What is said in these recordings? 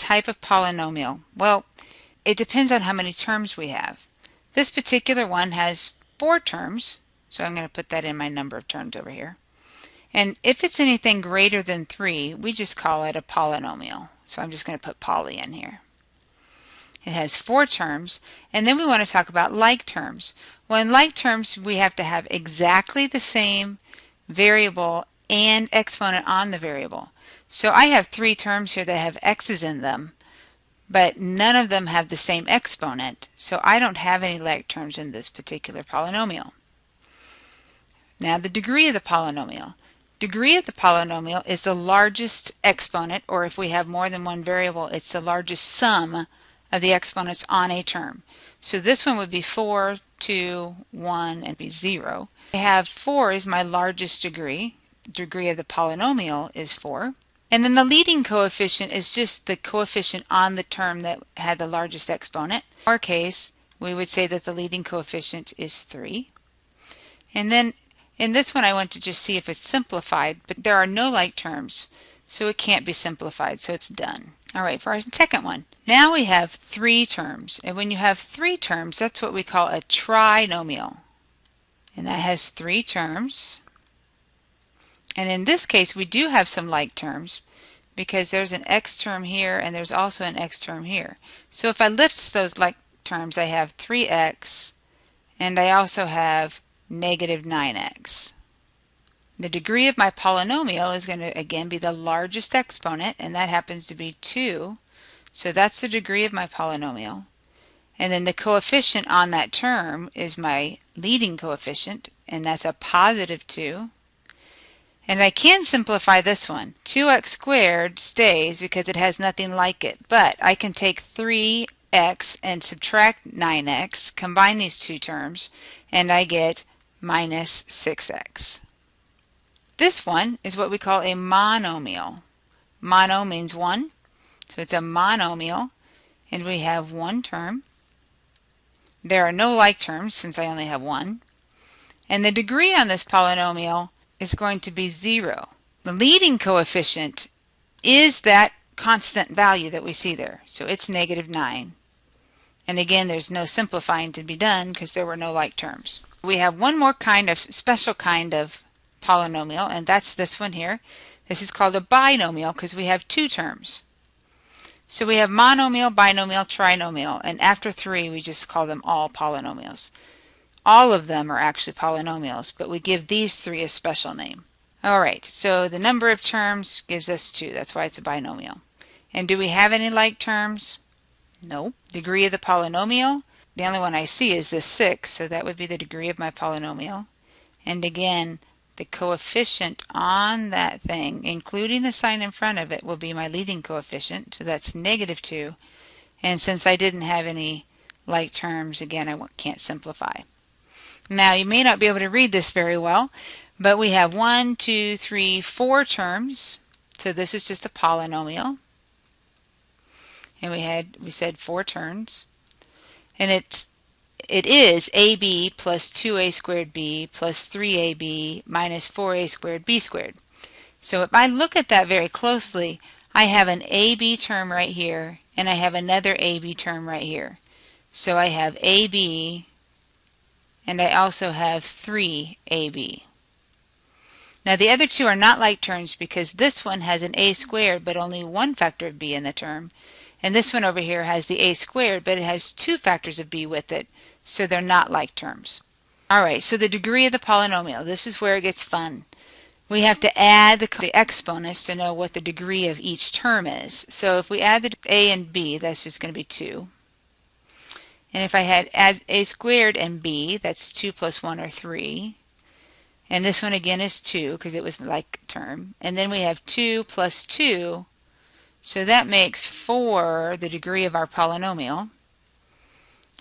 type of polynomial? Well, it depends on how many terms we have. This particular one has 4 terms, so I'm going to put that in my number of terms over here. And if it's anything greater than 3, we just call it a polynomial. So I'm just going to put poly in here. It has 4 terms, and then we want to talk about like terms. Well, in like terms, we have to have exactly the same variable and exponent on the variable. So I have 3 terms here that have x's in them, but none of them have the same exponent, so I don't have any like terms in this particular polynomial. Now, the degree of the polynomial. Degree of the polynomial is the largest exponent, or if we have more than one variable, it's the largest sum of the exponents on a term. So this one would be 4, 2, 1, and be 0. I have 4 is my largest degree. Degree of the polynomial is 4. And then the leading coefficient is just the coefficient on the term that had the largest exponent. In our case, we would say that the leading coefficient is 3. And then in this one, I want to just see if it's simplified, but there are no like terms, so it can't be simplified, so it's done. All right, for our second one. Now we have 3 terms, and when you have 3 terms, that's what we call a trinomial. And that has 3 terms. And in this case, we do have some like terms because there's an x term here and there's also an x term here. So if I lift those like terms, I have 3x and I also have negative 9x. The degree of my polynomial is going to again be the largest exponent, and that happens to be 2. So that's the degree of my polynomial. And then the coefficient on that term is my leading coefficient, and that's a positive 2. And I can simplify this one. 2x squared stays because it has nothing like it, but I can take 3x and subtract 9x, combine these two terms, and I get minus 6x. This one is what we call a monomial. Mono means 1, so it's a monomial, and we have 1 term. There are no like terms since I only have 1. And the degree on this polynomial is going to be 0. The leading coefficient is that constant value that we see there, so it's negative 9. And again, there's no simplifying to be done because there were no like terms. We have one more kind of special kind of polynomial, and that's this one here. This is called a binomial because we have 2 terms. So we have monomial, binomial, trinomial, and after 3 we just call them all polynomials. All of them are actually polynomials, but we give these 3 a special name. Alright, so the number of terms gives us 2. That's why it's a binomial. And do we have any like terms? No. Degree of the polynomial? The only one I see is this 6, so that would be the degree of my polynomial. And again, the coefficient on that thing, including the sign in front of it, will be my leading coefficient, so that's negative 2. And since I didn't have any like terms, again, I can't simplify. Now, you may not be able to read this very well, but we have 1, 2, 3, 4 terms, so this is just a polynomial. And we said 4 terms, and it is ab plus 2a squared b plus 3ab minus 4a squared b squared. So if I look at that very closely, I have an ab term right here, and I have another ab term right here. So I have ab, and I also have 3ab. Now the other 2 are not like terms because this one has an a squared but only 1 factor of b in the term. And this one over here has the a squared, but it has 2 factors of b with it, so they're not like terms. Alright, so the degree of the polynomial, this is where it gets fun. We have to add the exponents to know what the degree of each term is. So if we add the a and b, that's just going to be 2. And if I had a squared and b, that's 2 plus 1 or 3. And this one again is 2 because it was like term. And then we have 2 plus 2. So that makes 4 the degree of our polynomial.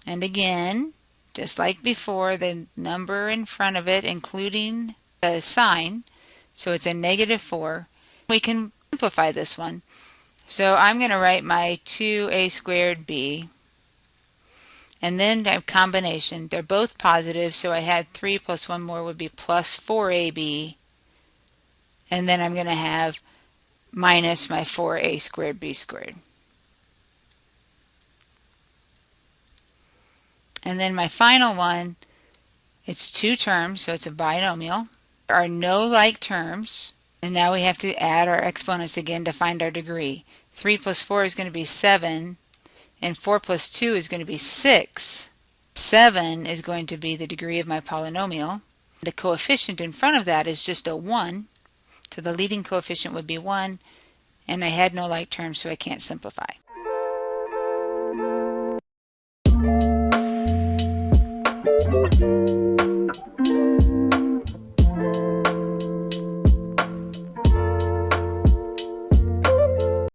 And again, just like before, the number in front of it, including the sign, so it's a negative 4. We can simplify this one. So I'm going to write my 2a squared b. And then a combination. They're both positive, so I had 3 plus 1 more would be plus 4ab. And then I'm going to have minus my 4a squared b squared. And then my final one, it's 2 terms, so it's a binomial. There are no like terms, and now we have to add our exponents again to find our degree. 3 plus 4 is going to be 7, and 4 plus 2 is going to be 6. 7 is going to be the degree of my polynomial. The coefficient in front of that is just a 1, so the leading coefficient would be 1, and I had no like terms, so I can't simplify.